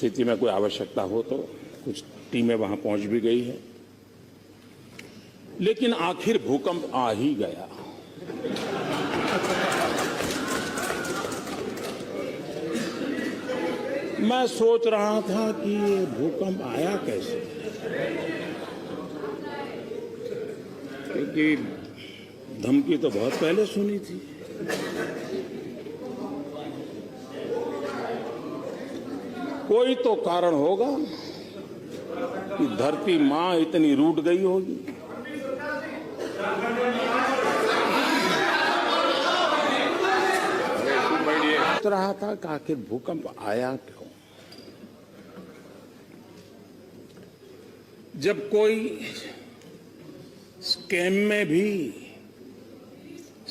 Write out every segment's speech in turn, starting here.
स्थिति में कोई आवश्यकता हो तो कुछ टीमें वहां पहुंच भी गई है, लेकिन आखिर भूकंप आ ही गया। मैं सोच रहा था कि ये भूकंप आया कैसे, क्योंकि धमकी तो बहुत पहले सुनी थी। कोई तो कारण होगा कि धरती मां इतनी रूठ गई होगी। सोच रहा था कि आखिर भूकंप आया क्यों। जब कोई स्कैम में भी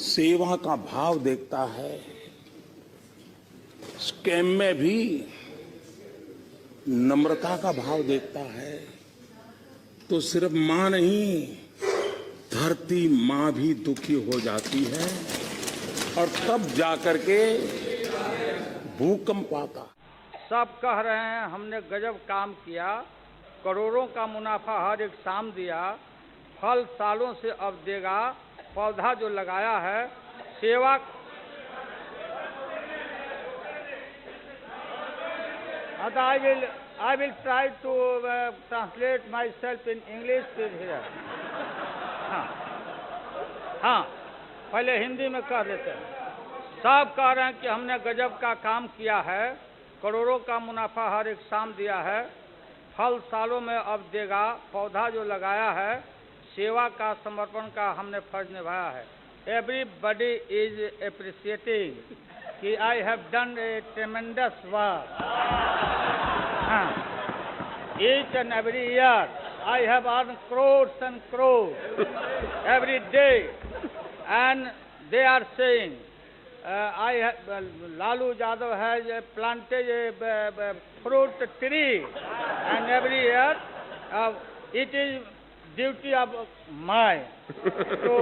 सेवा का भाव देखता है, स्कैम में भी नम्रता का भाव देखता है, तो सिर्फ मां नहीं, धरती मां भी दुखी हो जाती है और तब जाकर के भूकंप आता। सब कह रहे हैं हमने गजब काम किया, करोड़ों का मुनाफा हर एक शाम दिया, फल सालों से अब देगा, पौधा जो लगाया है सेवा। I will try to translate myself in English here. हाँ, पहले हिंदी में कह देते हैं। सब कह रहे हैं कि हमने गजब का काम किया है, करोड़ों का मुनाफा हर एक शाम दिया है, फल सालों में अब देगा, पौधा जो लगाया है सेवा का समर्पण का हमने फर्ज निभाया है। Everybody is appreciating कि I have done a tremendous work. Each and every year I have earned crores and crores every day, and they are saying I have, Lalu Yadav has planted a fruit tree, and every year it is duty of mine to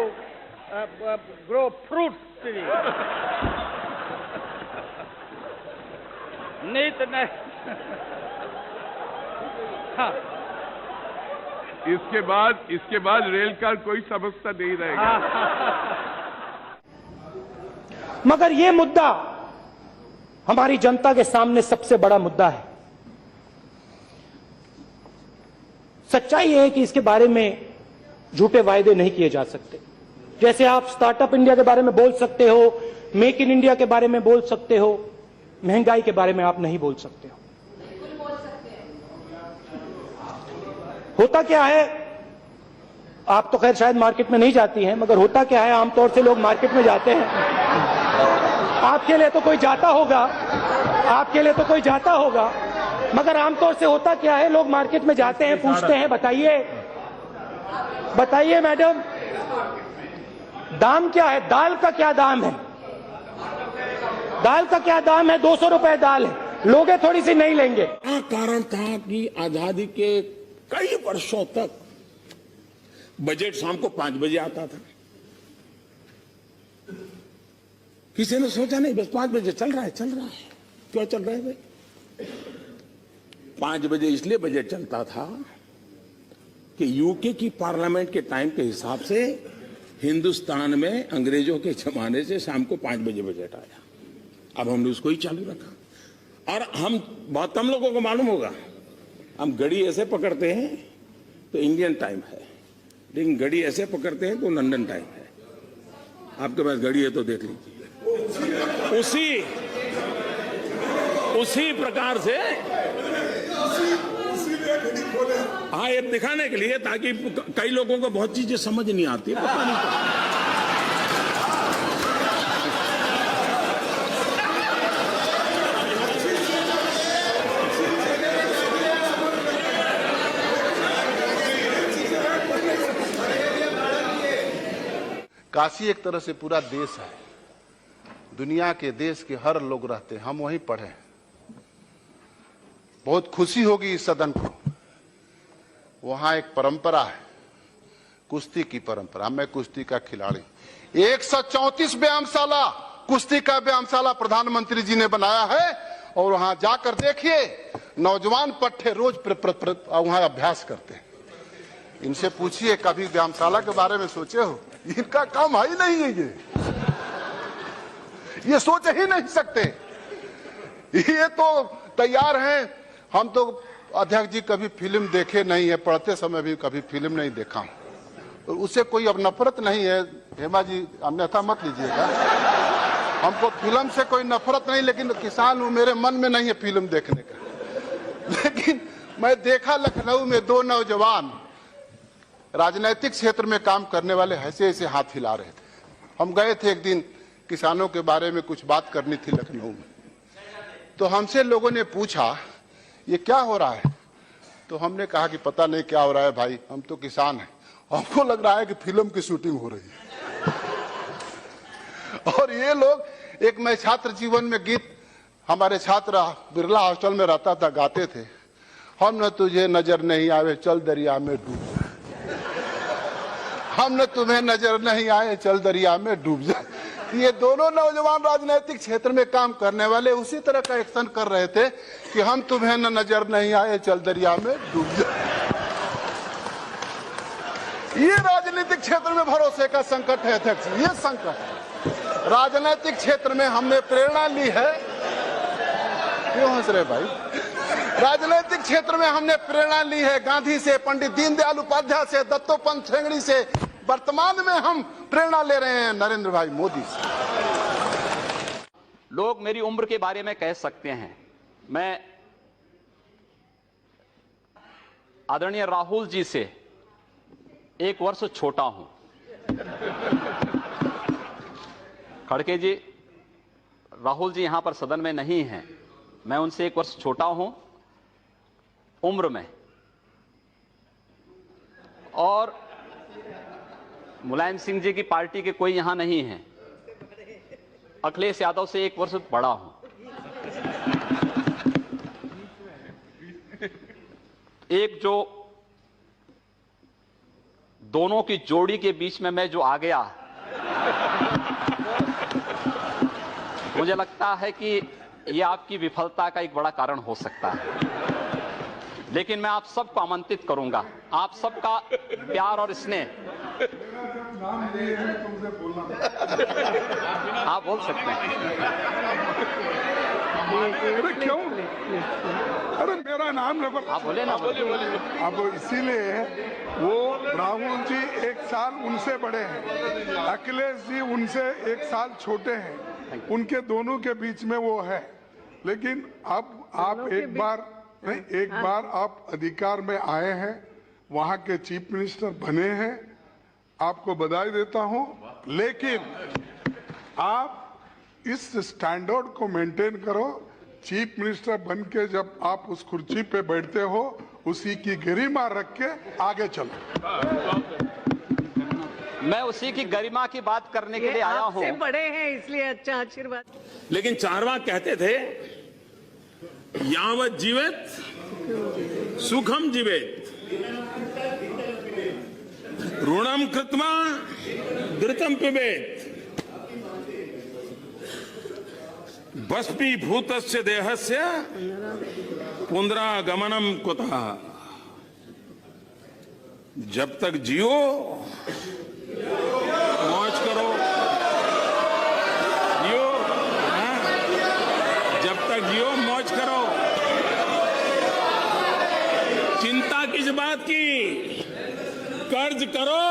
grow fruit tree. Neat नहीं। हाँ। इसके बाद rail का कोई समस्या नहीं रहेगा। मगर ये मुद्दा हमारी जनता के सामने सबसे बड़ा मुद्दा है। सच्चाई है कि इसके बारे में झूठे वायदे नहीं किए जा सकते। जैसे आप स्टार्टअप इंडिया के बारे में बोल सकते हो, मेक इन इंडिया के बारे में बोल सकते हो, महंगाई के बारे में आप नहीं बोल सकते हो। होता क्या है, आप तो खैर शायद मार्केट में नहीं जाती हैं, मगर होता क्या है, आमतौर से लोग मार्केट में जाते हैं। आपके लिए तो कोई जाता होगा, आपके लिए तो कोई जाता होगा, मगर आमतौर से होता क्या है, लोग मार्केट में जाते हैं, पूछते हैं, बताइए मैडम दाम क्या है, दाल का क्या दाम है, दाल का क्या दाम है, 200 रुपए दाल है, लोगे थोड़ी सी नहीं लेंगे। कारण था कि आजादी के कई वर्षों तक बजट शाम को 5 बजे आता था। किसी ने सोचा नहीं, बस 5 बजे चल रहा है। क्यों चल रहा है भाई? 5 बजे इसलिए बजट चलता था कि यूके की पार्लियामेंट के टाइम के हिसाब से हिंदुस्तान में अंग्रेजों के जमाने से शाम को 5 बजे बजट आया। अब हमने उसको ही चालू रखा, और हम बहुत कम लोगों को मालूम होगा, हम घड़ी ऐसे पकड़ते हैं तो इंडियन टाइम है, लेकिन घड़ी ऐसे पकड़ते हैं तो लंदन टाइम है। आपके पास घड़ी है तो देख लीजिए। उसी प्रकार से हाँ, ये दिखाने के लिए, ताकि कई लोगों को बहुत चीजें समझ नहीं आती, पता नहीं क्या। काशी एक तरह से पूरा देश है, दुनिया के देश के हर लोग रहते हैं, हम वहीं पढ़े। बहुत खुशी होगी इस सदन को, वहां एक परंपरा है, कुश्ती की परंपरा। मैं कुश्ती का खिलाड़ी, 134 व्यायामशाला, कुश्ती का व्यायामशाला प्रधानमंत्री जी ने बनाया है, और वहां जाकर देखिए नौजवान पट्टे रोज वहां अभ्यास करते हैं। इनसे पूछिए कभी व्यायामशाला के बारे में सोचे हो? इनका काम है ही नहीं है, ये सोच ही नहीं सकते। ये तो तैयार हैं। हम तो अध्यक्ष जी कभी फिल्म देखे नहीं है, पढ़ते समय भी कभी फिल्म नहीं देखा हूं, तो उससे कोई अब नफरत नहीं है। हेमा जी अन्यथा मत लीजिएगा, हमको फिल्म से कोई नफरत नहीं, लेकिन किसान हूं, मेरे मन में नहीं है फिल्म देखने का। लेकिन मैं देखा लखनऊ में दो नौजवान राजनीतिक क्षेत्र में काम करने वाले ऐसे ऐसे हाथ हिला रहे थे। हम गए थे एक दिन, किसानों के बारे में कुछ बात करनी थी लखनऊ में, तो हमसे लोगों ने पूछा ये क्या हो रहा है? तो हमने कहा कि पता नहीं क्या हो रहा है भाई, हम तो किसान हैं, हमको लग रहा है कि फिल्म की शूटिंग हो रही है। और ये लोग, एक मैं छात्र जीवन में गीत हमारे छात्र बिरला हॉस्टल में रहता था, गाते थे, हम न तुझे नजर नहीं आवे चल दरिया में डूब जा, हम न तुम्हें नजर नहीं आए चल दरिया में डूब जा। ये दोनों नौजवान राजनीतिक क्षेत्र में काम करने वाले उसी तरह का एक्शन कर रहे थे कि हम तुम्हें न नजर नहीं आए चल दरिया में डूब जा। ये राजनीतिक क्षेत्र में भरोसे का संकट है अध्यक्ष, ये संकट है। राजनीतिक क्षेत्र में हमने प्रेरणा ली है, क्यों हंस रहे भाई? राजनीतिक क्षेत्र में हमने प्रेरणा ली है गांधी से, पंडित दीनदयाल उपाध्याय से, दत्तोपंत ठेंगड़ी से। वर्तमान में हम प्रेरणा ले रहे हैं नरेंद्र भाई मोदी से। लोग मेरी उम्र के बारे में कह सकते हैं, मैं आदरणीय राहुल जी से 1 वर्ष छोटा हूं। खड़गे जी, राहुल जी यहां पर सदन में नहीं हैं, मैं उनसे 1 वर्ष छोटा हूं उम्र में, और मुलायम सिंह जी की पार्टी के कोई यहां नहीं है। अखिलेश यादव से 1 वर्ष बड़ा हूं। एक जो दोनों की जोड़ी के बीच में मैं जो आ गया, मुझे लगता है कि यह आपकी विफलता का एक बड़ा कारण हो सकता है। लेकिन मैं आप सबको आमंत्रित करूंगा, आप सबका प्यार और स्नेह। आप बोल सकते हैं। अरे क्यों? अरे मेरा नाम रखो। आप बोले ना। अब इसीलिए वो राहुल जी 1 साल उनसे बड़े हैं, अखिलेश जी उनसे 1 साल छोटे हैं, उनके दोनों के बीच में वो है। लेकिन अब आप एक बार आप अधिकार में आए हैं, वहां के चीफ मिनिस्टर बने हैं, आपको बधाई देता हूं। लेकिन आप इस स्टैंडर्ड को मेंटेन करो। चीफ मिनिस्टर बन के जब आप उस कुर्सी पे बैठते हो, उसी की गरिमा रख के आगे चलो। मैं उसी की गरिमा की बात करने के लिए आया हूं। बड़े हैं इसलिए अच्छा आशीर्वाद। लेकिन चारवाक कहते थे यावत जीवेत सुखम जीवेत, ऋणम कृत्वा घृतम पिबेत, भस्मीभूतस्य देहस्य पुनरागमनम कुतः। जब तक जियो मौज करो, जियो, जब तक जियो मौज करो। चिंता किस बात की? कर्ज करो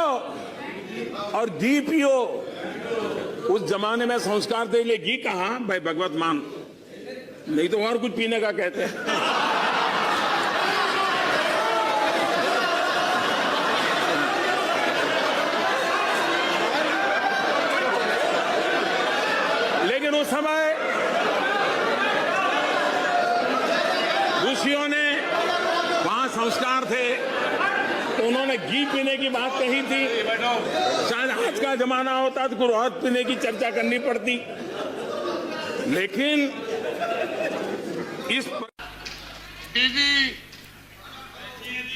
और घी पियो। उस जमाने में संस्कार दे लिए घी कहां भाई, भगवत मान, नहीं तो और कुछ पीने का कहते हैं। लेकिन उस समय ऋषियों ने, वहां संस्कार थे, तो उन्होंने घी पीने की बात कही थी। शायद आज का जमाना होता तो कुछ और पीने की चर्चा करनी पड़ती। लेकिन इस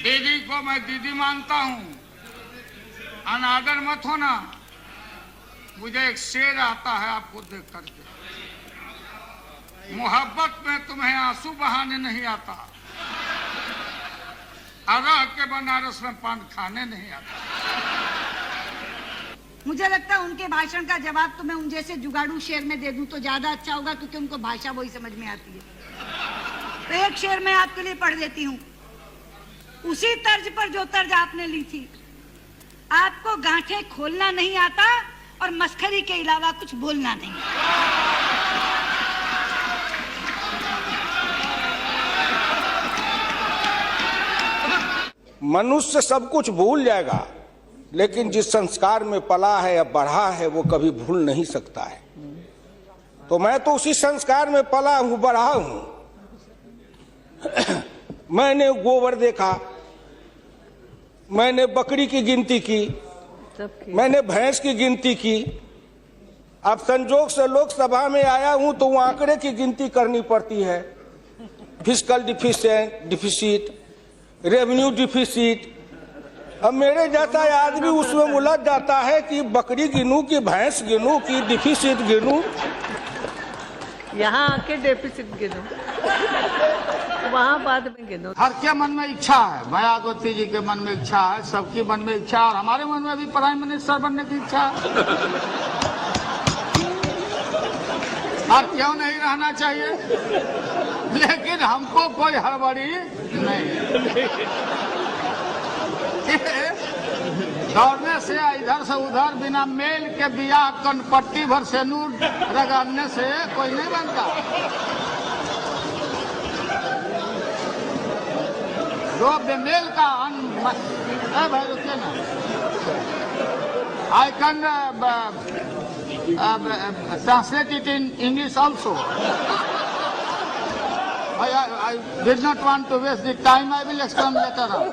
दीदी को मैं दीदी मानता हूं, अनादर मत होना। मुझे एक शेर आता है आपको देख करके, मोहब्बत में तुम्हें आंसू बहाने नहीं आता, और रह के बनारस में पान खाने नहीं आता। मुझे लगता है उनके भाषण का जवाब तो मैं उन जैसे जुगाड़ू शेर में दे दूं तो ज्यादा अच्छा होगा, क्योंकि उनको भाषा वही समझ में आती है। तो एक शेर मैं आपके लिए पढ़ देती हूँ, उसी तर्ज पर जो तर्ज आपने ली थी। आपको गांठें खोलना नहीं आता और मस्खरी के अलावा कुछ बोलना नहीं। मनुष्य सब कुछ भूल जाएगा, लेकिन जिस संस्कार में पला है या बढ़ा है वो कभी भूल नहीं सकता है। तो मैं तो उसी संस्कार में पला हूं, बढ़ा हूं। मैंने गोबर देखा, मैंने बकरी की गिनती की, मैंने भैंस की गिनती की। अब संजोग से लोकसभा में आया हूं तो वो आंकड़े की गिनती करनी पड़ती है। Fiscal deficit, revenue deficit. अब मेरे जैसा आदमी उसमें उलझ जाता है कि बकरी गिनूं कि भैंस गिनूं कि डिफिसिट गिनूं। यहाँ आके डेफिसिट गिनो, वहाँ बाद में गिनो। हर के मन में इच्छा है, मायावती जी के मन में इच्छा है, सबकी मन में इच्छा है, और हमारे मन में भी प्राइम मिनिस्टर बनने की इच्छा है। और क्यों नहीं रहना चाहिए, लेकिन हमको कोई हड़बड़ी नहीं। दौड़ने से इधर से उधर बिना मेल के बियाह कनपट्टी भर से नूर रगड़ने से कोई नहीं बनता। दो बेमेल का भाई रुकिए ना, I can translate it in English also. I did not want to waste the time. I will explain later on.